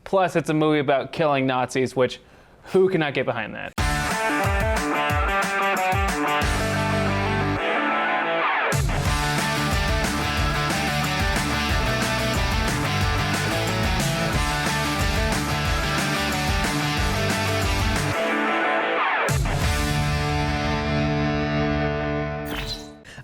Plus, it's a movie about killing Nazis, which who cannot get behind that?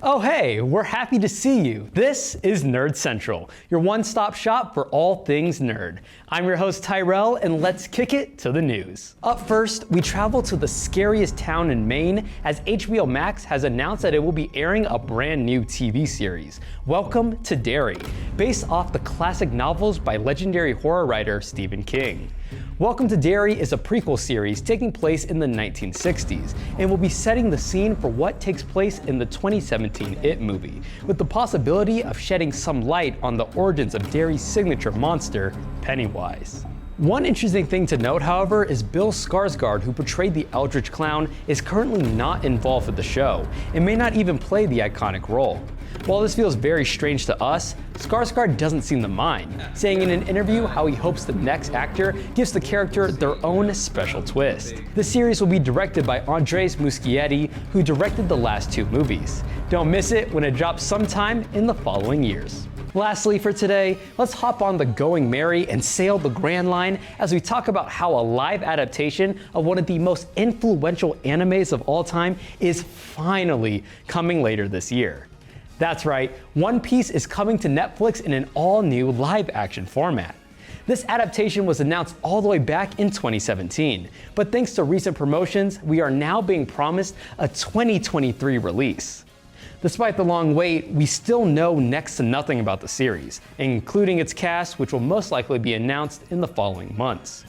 Oh hey, we're happy to see you. This is Nerd Central, your one-stop shop for all things nerd. I'm your host Tyrell, and let's kick it to the news. Up first, we travel to the scariest town in Maine as HBO Max has announced that it will be airing a brand new TV series, Welcome to Derry, based off the classic novels by legendary horror writer Stephen King. Welcome to Derry is a prequel series taking place in the 1960s and will be setting the scene for what takes place in the 2017 It movie, with the possibility of shedding some light on the origins of Derry's signature monster, Pennywise. One interesting thing to note, however, is Bill Skarsgård, who portrayed the Eldritch Clown, is currently not involved with the show and may not even play the iconic role. While this feels very strange to us, Skarsgård doesn't seem to mind, saying in an interview how he hopes the next actor gives the character their own special twist. The series will be directed by Andres Muschietti, who directed the last two movies. Don't miss it when it drops sometime in the following years. Lastly for today, let's hop on the Going Merry and sail the Grand Line as we talk about how a live adaptation of one of the most influential animes of all time is finally coming later this year. That's right, One Piece is coming to Netflix in an all-new live-action format. This adaptation was announced all the way back in 2017, but thanks to recent promotions, we are now being promised a 2023 release. Despite the long wait, we still know next to nothing about the series, including its cast, which will most likely be announced in the following months.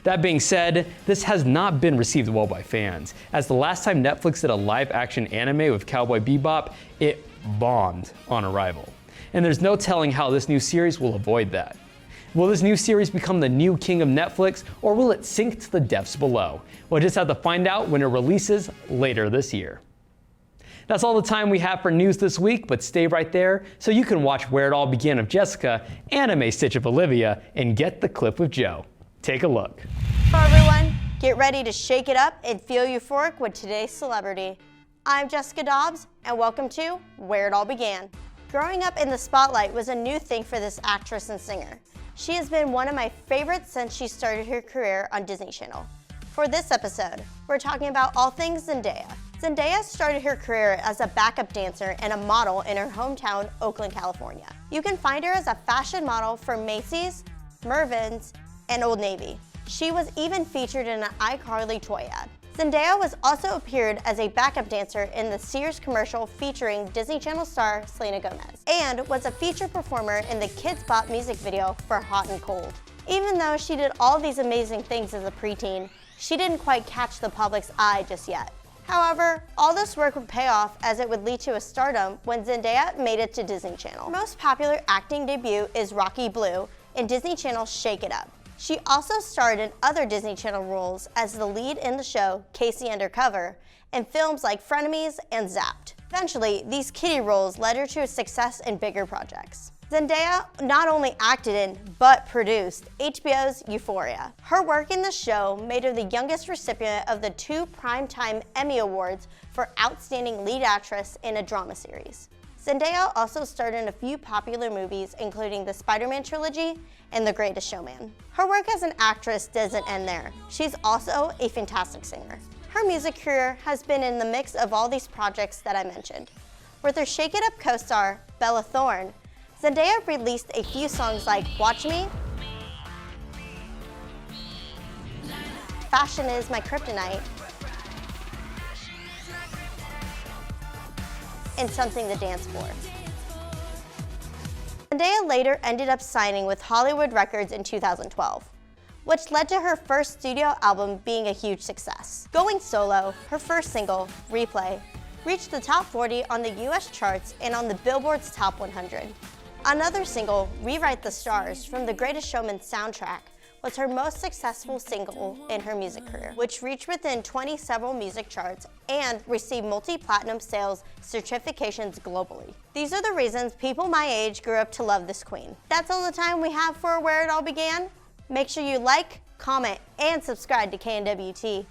That being said, this has not been received well by fans, as the last time Netflix did a live-action anime with Cowboy Bebop, it bombed on arrival. And there's no telling how this new series will avoid that. Will this new series become the new king of Netflix, or will it sink to the depths below? We'll just have to find out when it releases later this year. That's all the time we have for news this week, but stay right there so you can watch Where It All Began of Jessica, Anime Stitch of Olivia, and Get the Clip with Joe. Take a look. Hello everyone, get ready to shake it up and feel euphoric with today's celebrity. I'm Jessica Dobbs, and welcome to Where It All Began. Growing up in the spotlight was a new thing for this actress and singer. She has been one of my favorites since she started her career on Disney Channel. For this episode, we're talking about all things Zendaya. Zendaya started her career as a backup dancer and a model in her hometown, Oakland, California. You can find her as a fashion model for Macy's, Mervyn's, and Old Navy. She was even featured in an iCarly toy ad. Zendaya was also appeared as a backup dancer in the Sears commercial featuring Disney Channel star Selena Gomez, and was a featured performer in the Kids Bop music video for Hot and Cold. Even though she did all these amazing things as a preteen, she didn't quite catch the public's eye just yet. However, all this work would pay off as it would lead to a stardom when Zendaya made it to Disney Channel. Her most popular acting debut is Rocky Blue in Disney Channel's Shake It Up. She also starred in other Disney Channel roles as the lead in the show Casey Undercover and films like Frenemies and Zapped. Eventually, these kiddie roles led her to success in bigger projects. Zendaya not only acted in, but produced HBO's Euphoria. Her work in the show made her the youngest recipient of the 2 Primetime Emmy Awards for Outstanding Lead Actress in a Drama Series. Zendaya also starred in a few popular movies, including the Spider-Man trilogy and The Greatest Showman. Her work as an actress doesn't end there. She's also a fantastic singer. Her music career has been in the mix of all these projects that I mentioned. With her Shake It Up co-star, Bella Thorne, Zendaya released a few songs like Watch Me, Fashion Is My Kryptonite, and Something to Dance For. Zendaya later ended up signing with Hollywood Records in 2012, which led to her first studio album being a huge success. Going solo, her first single, Replay, reached the top 40 on the US charts and on the Billboard's Top 100. Another single, Rewrite the Stars, from The Greatest Showman soundtrack, was her most successful single in her music career, which reached within 20 several music charts and received multi-platinum sales certifications globally. These are the reasons people my age grew up to love this queen. That's all the time we have for Where It All Began. Make sure you like, comment, and subscribe to KNWT.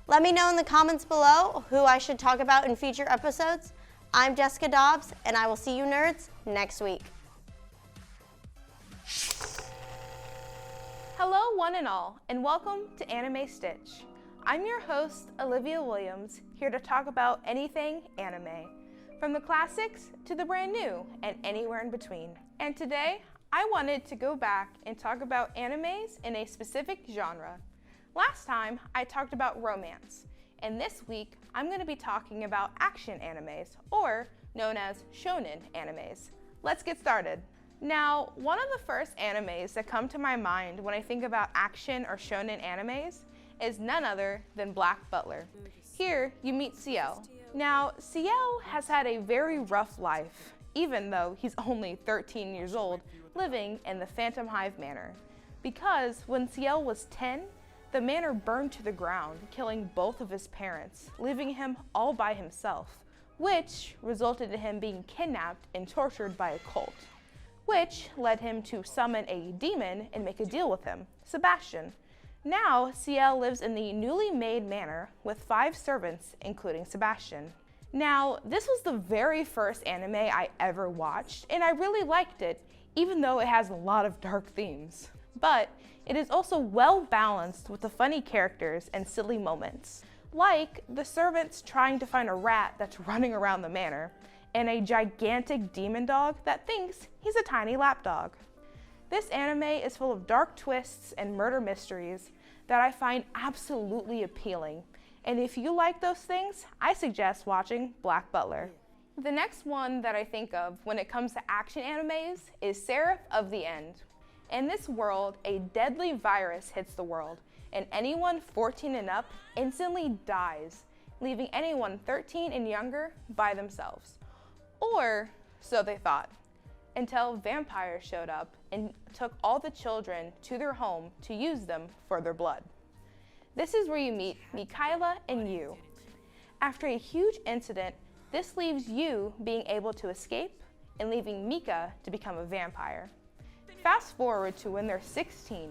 Let me know in the comments below who I should talk about in future episodes. I'm Jessica Dobbs, and I will see you nerds next week. Hello one and all, and welcome to Anime Stitch. I'm your host, Olivia Williams, here to talk about anything anime, from the classics to the brand new and anywhere in between. And today, I wanted to go back and talk about animes in a specific genre. Last time, I talked about romance, and this week, I'm going to be talking about action animes, or known as shonen animes. Let's get started. Now, one of the first animes that come to my mind when I think about action or shonen animes is none other than Black Butler. Here, you meet Ciel. Now, Ciel has had a very rough life, even though he's only 13 years old, living in the Phantom Hive Manor. Because when Ciel was 10, the manor burned to the ground, killing both of his parents, leaving him all by himself, which resulted in him being kidnapped and tortured by a cult, which led him to summon a demon and make a deal with him, Sebastian. Now, Ciel lives in the newly made manor with 5 servants, including Sebastian. Now, this was the very first anime I ever watched, and I really liked it, even though it has a lot of dark themes. But it is also well balanced with the funny characters and silly moments, like the servants trying to find a rat that's running around the manor, and a gigantic demon dog that thinks he's a tiny lapdog. This anime is full of dark twists and murder mysteries that I find absolutely appealing. And if you like those things, I suggest watching Black Butler. The next one that I think of when it comes to action animes is Seraph of the End. In this world, a deadly virus hits the world, and anyone 14 and up instantly dies, leaving anyone 13 and younger by themselves. Or so they thought, until vampires showed up and took all the children to their home to use them for their blood. This is where you meet Mikaela and Yu. After a huge incident, this leaves Yu being able to escape and leaving Mika to become a vampire. Fast forward to when they're 16,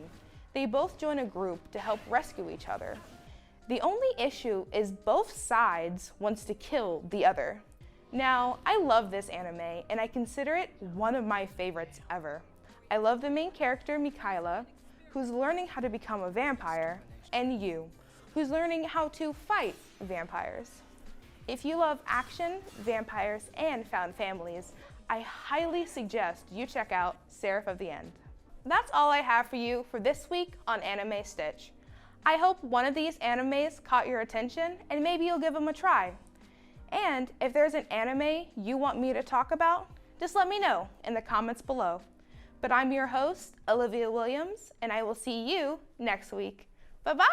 they both join a group to help rescue each other. The only issue is both sides wants to kill the other. Now, I love this anime, and I consider it one of my favorites ever. I love the main character, Mikaela, who's learning how to become a vampire, and Yu, who's learning how to fight vampires. If you love action, vampires, and found families, I highly suggest you check out Seraph of the End. That's all I have for you for this week on Anime Stitch. I hope one of these animes caught your attention, and maybe you'll give them a try. And if there's an anime you want me to talk about, just let me know in the comments below. But I'm your host, Olivia Williams, and I will see you next week. Bye-bye!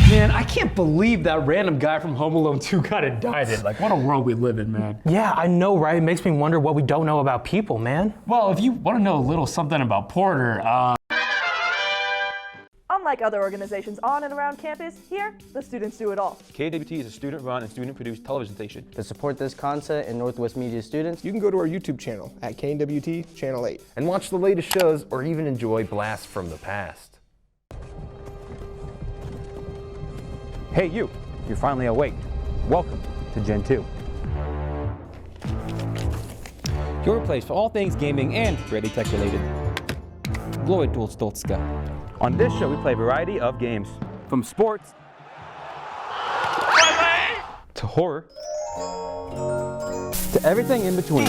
Man, I can't believe that random guy from Home Alone 2 got indicted. Like, what a world we live in, man. Yeah, I know, right? It makes me wonder what we don't know about people, man. Well, if you want to know a little something about Porter, Unlike other organizations on and around campus, here, the students do it all. KNWT is a student-run and student-produced television station. To support this content and Northwest Media students, you can go to our YouTube channel at KNWT Channel 8. and watch the latest shows or even enjoy blasts from the past. Hey you, you're finally awake. Welcome to Gen 2. Your place for all things gaming and Ready Tech related. Glory Dual Stoltzka. On this show, we play a variety of games, from sports to horror to everything in between.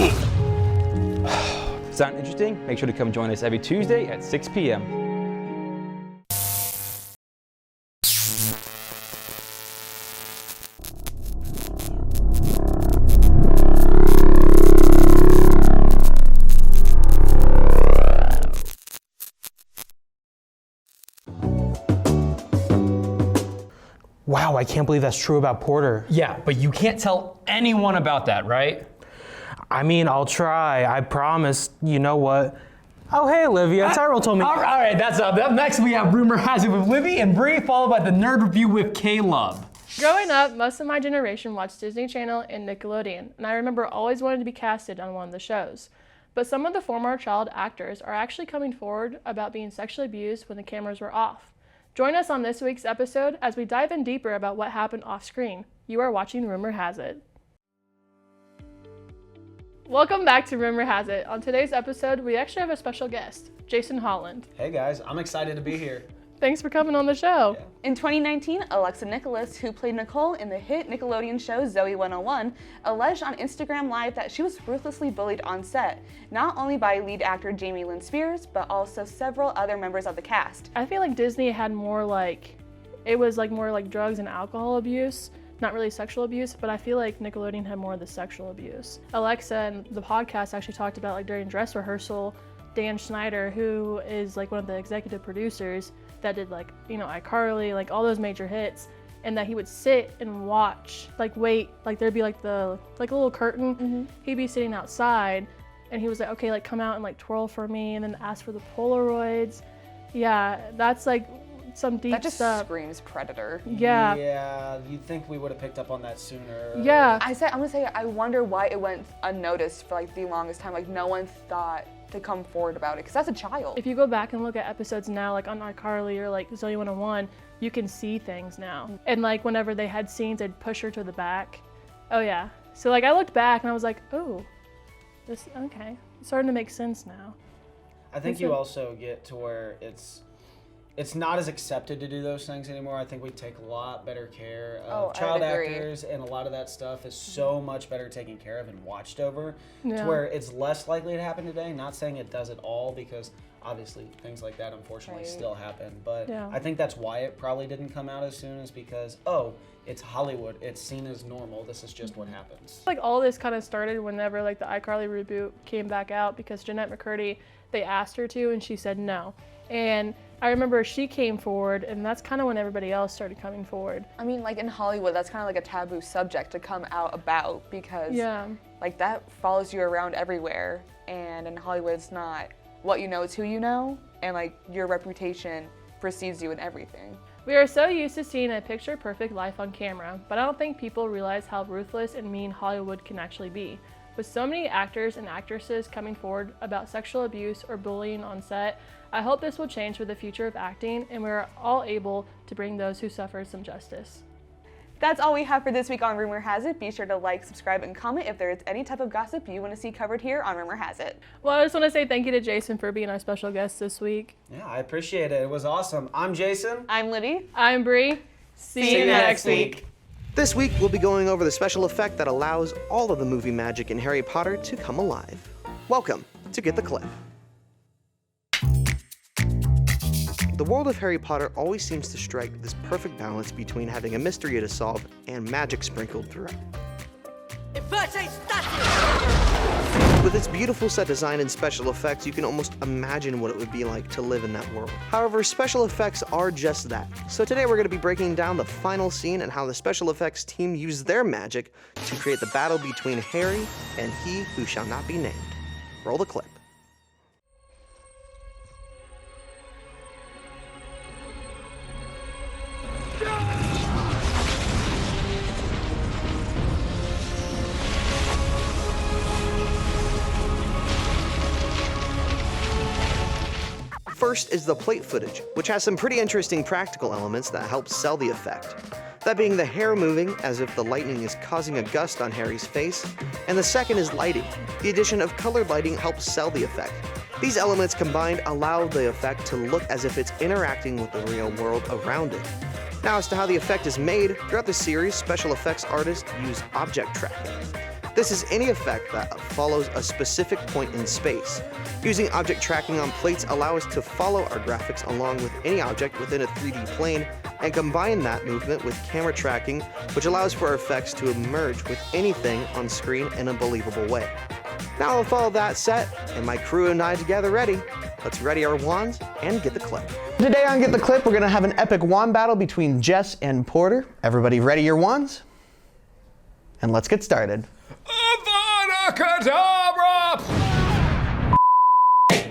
Sound interesting? Make sure to come join us every Tuesday at 6 p.m. Wow, I can't believe that's true about Porter. yeah, but you can't tell anyone about that, right? I mean, I'll try, I promise. You know what? Oh, hey, Olivia, Tyrell told me. All right, that's up. Up next, we have Rumor Has It with Libby and Bree, followed by the Nerd Review with Caleb. Growing up, most of my generation watched Disney Channel and Nickelodeon, and I remember always wanting to be casted on one of the shows. But some of the former child actors are actually coming forward about being sexually abused when the cameras were off. Join us on this week's episode as we dive in deeper about what happened off screen. You are watching Rumor Has It. Welcome back to Rumor Has It. On today's episode, we actually have a special guest, Jason Holland. Hey guys, I'm excited to be here. Thanks for coming on the show. Yeah. In 2019, Alexa Nicholas, who played Nicole in the hit Nickelodeon show Zoe 101, alleged on Instagram Live that she was ruthlessly bullied on set, not only by lead actor Jamie Lynn Spears, but also several other members of the cast. I feel like Disney had more it was more like drugs and alcohol abuse, not really sexual abuse, but I feel like Nickelodeon had more of the sexual abuse. Alexa and the podcast actually talked about during dress rehearsal, Dan Schneider, who is one of the executive producers that did iCarly, all those major hits, and that he would sit and watch, wait, there'd be the little curtain. Mm-hmm. He'd be sitting outside and he was like, okay, come out and twirl for me, and then ask for the Polaroids. Yeah, that's some deep stuff. That just screams predator. Yeah. Yeah, you'd think we would have picked up on that sooner. Yeah. I'm gonna say, I wonder why it went unnoticed for the longest time. No one thought to come forward about it, because that's a child. If you go back and look at episodes now, on iCarly or Zoe 101, you can see things now. And whenever they had scenes, they'd push her to the back. Oh yeah. So I looked back and I was like, oh, this, okay. It's starting to make sense now. I think you also get to where it's not as accepted to do those things anymore. I think we take a lot better care of child actors, and a lot of that stuff is so much better taken care of and watched over, to where it's less likely to happen today. Not saying it does at all, because obviously things like that unfortunately still happen, but I think that's why it probably didn't come out as soon, is because, it's Hollywood, it's seen as normal, this is just what happens. All this kind of started whenever the iCarly reboot came back out, because Jeanette McCurdy, they asked her to and she said no. And I remember she came forward, and that's kind of when everybody else started coming forward. I mean, in Hollywood, that's kind of a taboo subject to come out about, because that follows you around everywhere. And in Hollywood, it's not what you know, it's who you know, and your reputation precedes you in everything. We are so used to seeing a picture-perfect life on camera, but I don't think people realize how ruthless and mean Hollywood can actually be. With so many actors and actresses coming forward about sexual abuse or bullying on set, I hope this will change for the future of acting, and we're all able to bring those who suffered some justice. That's all we have for this week on Rumor Has It. Be sure to like, subscribe, and comment if there is any type of gossip you want to see covered here on Rumor Has It. Well, I just want to say thank you to Jason for being our special guest this week. Yeah, I appreciate it. It was awesome. I'm Jason. I'm Liddy. I'm Bree. See you next week. This week, we'll be going over the special effect that allows all of the movie magic in Harry Potter to come alive. Welcome to Get the Clip. The world of Harry Potter always seems to strike this perfect balance between having a mystery to solve and magic sprinkled throughout. With its beautiful set design and special effects, you can almost imagine what it would be like to live in that world. However, special effects are just that. So today we're going to be breaking down the final scene and how the special effects team used their magic to create the battle between Harry and he who shall not be named. Roll the clip. First is the plate footage, which has some pretty interesting practical elements that help sell the effect. That being the hair moving as if the lightning is causing a gust on Harry's face, and the second is lighting. The addition of colored lighting helps sell the effect. These elements combined allow the effect to look as if it's interacting with the real world around it. Now, as to how the effect is made, throughout the series, special effects artists use object tracking. This is any effect that follows a specific point in space. Using object tracking on plates allows us to follow our graphics along with any object within a 3D plane and combine that movement with camera tracking, which allows for our effects to emerge with anything on screen in a believable way. Now with all that set, and my crew and I together ready, let's ready our wands and get the clip. Today on Get the Clip, we're gonna have an epic wand battle between Jess and Porter. Everybody ready your wands? And let's get started. Avada Kedavra!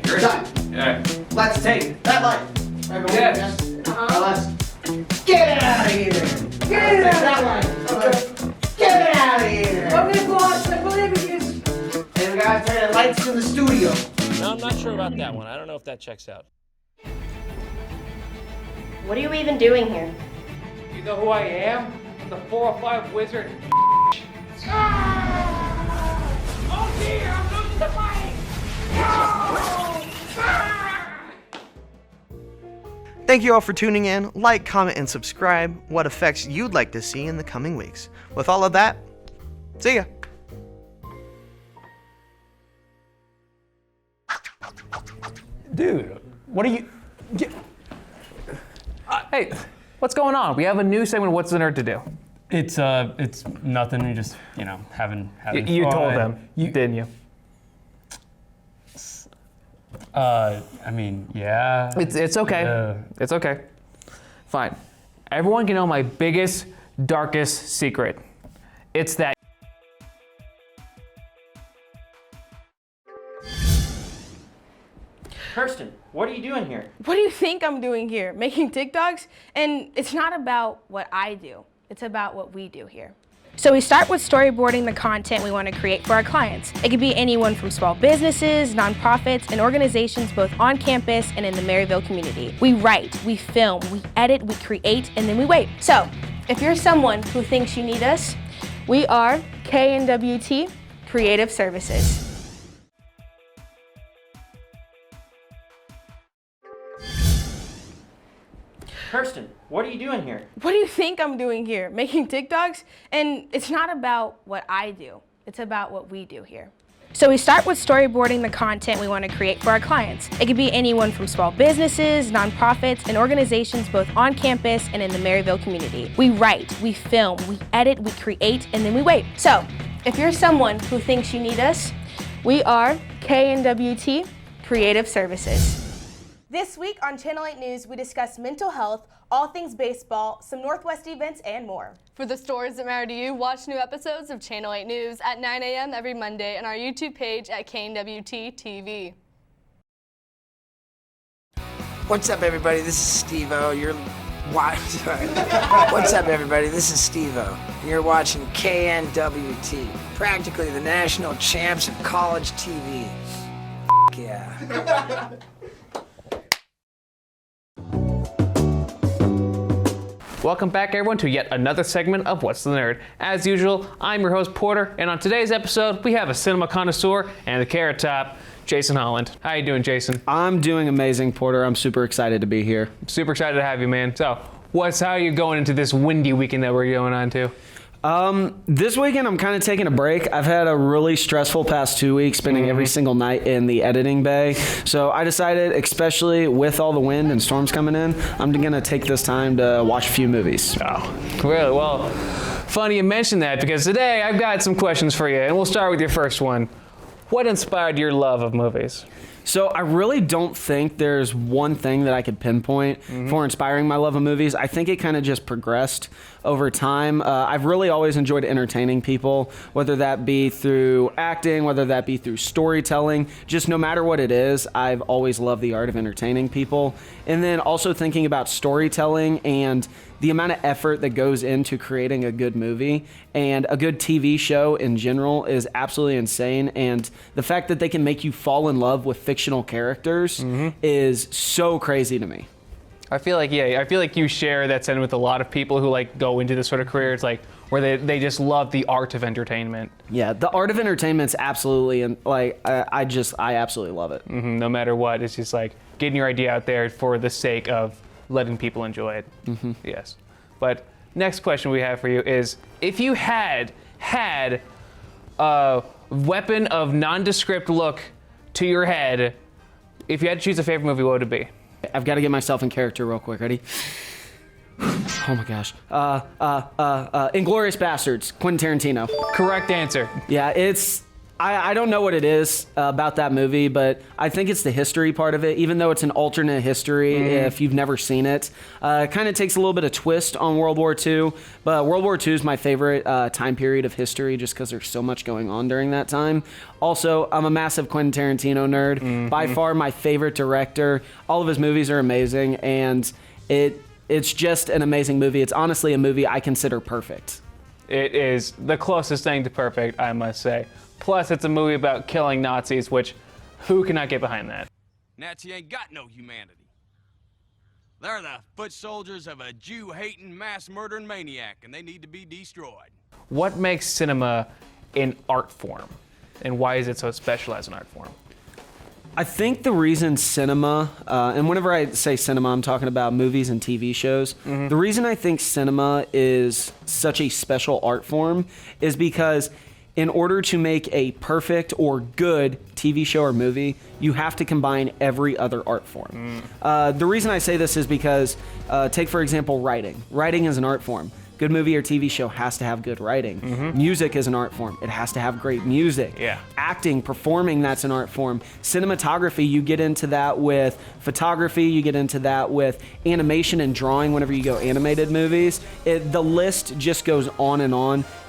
You're done. Yeah. Let's take that light. Everyone, yes. Let's get it out of here. Get it out of that light. Okay. Get it out of here. Okay, boss, I believe in you. And we got guys, man. Lights in the studio. No, I'm not sure about that one. I don't know if that checks out. What are you even doing here? You know who I am? I'm the 405 wizard. Oh dear, I'm losing the fight! Thank you all for tuning in. Like, comment, and subscribe what effects you'd like to see in the coming weeks. With all of that, see ya. Dude, what are you... hey, what's going on? We have a new segment, What's the Nerd to Do? It's nothing. You just, having You fun. told them, didn't you? Yeah. It's okay. It's okay. Fine. Everyone can know my biggest, darkest secret. It's that Kirsten, what are you doing here? What do you think I'm doing here? Making TikToks? And it's not about what I do. It's about what we do here. So we start with storyboarding the content we want to create for our clients. It could be anyone from small businesses, nonprofits, and organizations both on campus and in the Maryville community. We write, we film, we edit, we create, and then we wait. So if you're someone who thinks you need us, we are KNWT Creative Services. Kirsten, what are you doing here? What do you think I'm doing here? Making TikToks? And it's not about what I do. It's about what we do here. So we start with storyboarding the content we want to create for our clients. It could be anyone from small businesses, nonprofits, and organizations both on campus and in the Maryville community. We write, we film, we edit, we create, and then we wait. So if you're someone who thinks you need us, we are KNWT Creative Services. This week on Channel 8 News, we discuss mental health, all things baseball, some Northwest events, and more. For the stories that matter to you, watch new episodes of Channel 8 News at 9 a.m. every Monday on our YouTube page at KNWT TV. What's up, everybody? This is Steve-O. What's up, everybody? This is Steve-O. You're watching KNWT, practically the national champs of college TV. Yeah. Welcome back, everyone, to yet another segment of What's the Nerd. As usual, I'm your host, Porter, and on today's episode, we have a cinema connoisseur and the carrot top, Jason Holland. How you doing, Jason? I'm doing amazing, Porter. I'm super excited to be here. Super excited to have you, man. So, how are you going into this windy weekend that we're going on to? This weekend I'm kind of taking a break. I've had a really stressful past 2 weeks, spending every single night in the editing bay. So I decided, especially with all the wind and storms coming in, I'm gonna take this time to watch a few movies. Oh, really? Well, funny you mentioned that, because today I've got some questions for you, and we'll start with your first one. What inspired your love of movies? So I really don't think there's one thing that I could pinpoint for inspiring my love of movies. I think it kind of just progressed over time. I've really always enjoyed entertaining people, whether that be through acting, whether that be through storytelling. Just no matter what it is, I've always loved the art of entertaining people. And then also thinking about storytelling and the amount of effort that goes into creating a good movie and a good TV show in general is absolutely insane. And the fact that they can make you fall in love with fictional characters is so crazy to me. I feel like you share that sentiment with a lot of people who go into this sort of career. It's where they just love the art of entertainment. Yeah, the art of entertainment's absolutely, and I absolutely love it. No matter what, it's just getting your idea out there for the sake of letting people enjoy it. Yes. But next question we have for you is, if you had a weapon of nondescript look to your head, if you had to choose a favorite movie, what would it be? I've got to get myself in character real quick. Ready? Oh my gosh. Inglourious Bastards, Quentin Tarantino. Correct answer. Yeah, I don't know what it is about that movie, but I think it's the history part of it, even though it's an alternate history if you've never seen it. It kind of takes a little bit of twist on World War II, but World War II is my favorite time period of history just because there's so much going on during that time. Also, I'm a massive Quentin Tarantino nerd. By far my favorite director. All of his movies are amazing, and it's just an amazing movie. It's honestly a movie I consider perfect. It is the closest thing to perfect, I must say. Plus, it's a movie about killing Nazis, which who cannot get behind that? Nazi ain't got no humanity. They're the foot soldiers of a Jew-hating, mass-murdering maniac, and they need to be destroyed. What makes cinema an art form, and why is it so special as an art form? I think the reason cinema, and whenever I say cinema, I'm talking about movies and TV shows. The reason I think cinema is such a special art form is because in order to make a perfect or good TV show or movie, you have to combine every other art form. The reason I say this is because, take for example, writing. Writing is an art form. Good movie or TV show has to have good writing. Music is an art form. It has to have great music. Acting, performing, that's an art form. Cinematography, you get into that with photography, you get into that with animation and drawing whenever you go animated movies. The list just goes on,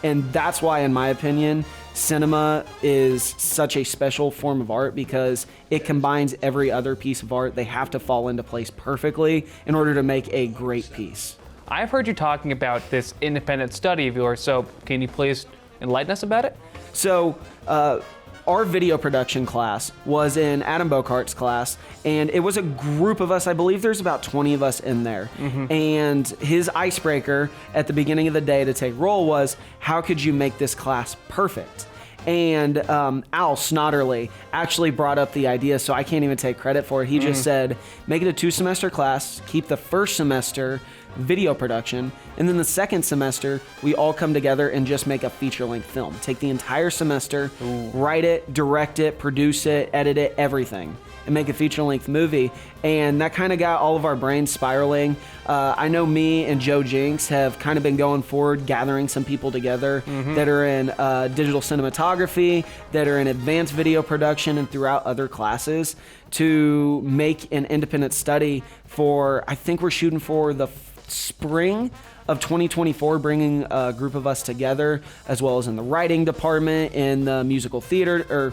and that's why, in my opinion, cinema is such a special form of art because it combines every other piece of art. They have to fall into place perfectly in order to make a great piece. I've heard you talking about this independent study of yours, so can you please enlighten us about it? So, our video production class was in Adam Bocart's class, and it was a group of us. I believe there's about 20 of us in there. And his icebreaker at the beginning of the day to take roll was, how could you make this class perfect? And Al Snodderly actually brought up the idea, so I can't even take credit for it. He just said, make it a 2-semester class, keep the first semester video production, and then the second semester, we all come together and just make a feature-length film. Take the entire semester, write it, direct it, produce it, edit it, everything, and make a feature-length movie. And that kind of got all of our brains spiraling. I know me and Joe Jinks have kind of been going forward, gathering some people together that are in digital cinematography, that are in advanced video production, and throughout other classes to make an independent study for, I think we're shooting for the spring of 2024, bringing a group of us together, as well as in the writing department, in the musical theater, or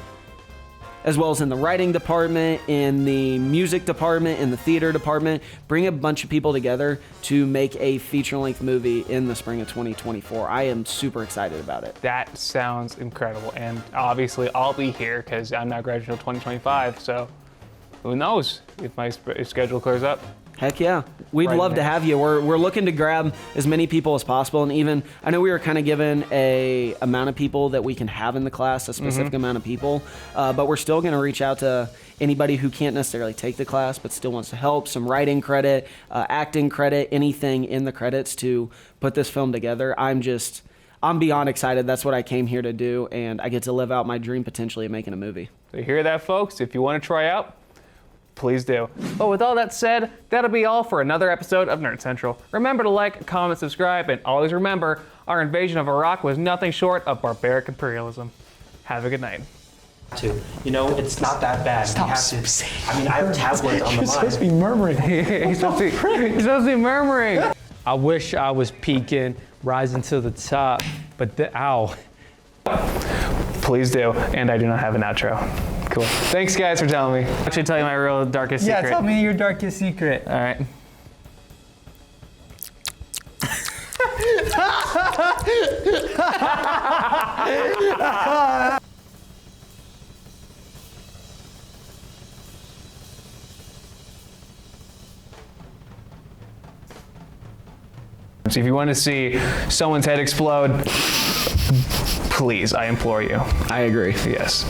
as well as in the writing department, in the music department, in the theater department, bring a bunch of people together to make a feature-length movie in the spring of 2024. I am super excited about it. That sounds incredible, and obviously I'll be here because I'm not graduating until 2025, so who knows if my schedule clears up. Heck yeah. We'd love to have you. We're looking to grab as many people as possible, and even, I know we were kind of given a amount of people that we can have in the class, a specific amount of people, but we're still going to reach out to anybody who can't necessarily take the class but still wants to help, some writing credit, acting credit, anything in the credits to put this film together. I'm beyond excited. That's what I came here to do, and I get to live out my dream potentially of making a movie. So you hear that, folks? If you want to try out, please do. But with all that said, that'll be all for another episode of Nerd Central. Remember to like, comment, subscribe, and always remember, our invasion of Iraq was nothing short of barbaric imperialism. Have a good night. You know, it's not that bad. Stop. I mean, I have tablets on the You're supposed to be murmuring. He's supposed to be murmuring. I wish I was peaking, rising to the top, but ow. Please do, and I do not have an outro. Cool. Thanks, guys, for telling me. Actually, tell you my real darkest secret. Yeah, tell me your darkest secret. All right. So if you want to see someone's head explode, please, I implore you. I agree. Yes.